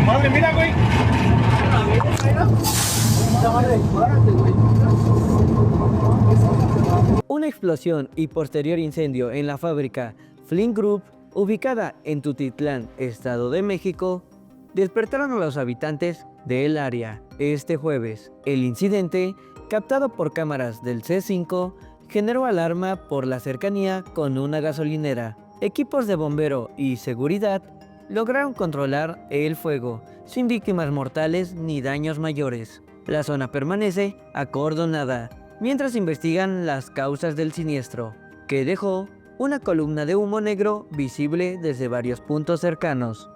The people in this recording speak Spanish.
madre, mira, güey. Una explosión y posterior incendio en la fábrica Flint Group, ubicada en Tultitlán, Estado de México, despertaron a los habitantes del área este jueves. El incidente, captado por cámaras del C5, generó alarma por la cercanía con una gasolinera. Equipos de bombero y seguridad lograron controlar el fuego, sin víctimas mortales ni daños mayores. La zona permanece acordonada, mientras investigan las causas del siniestro, que dejó una columna de humo negro visible desde varios puntos cercanos.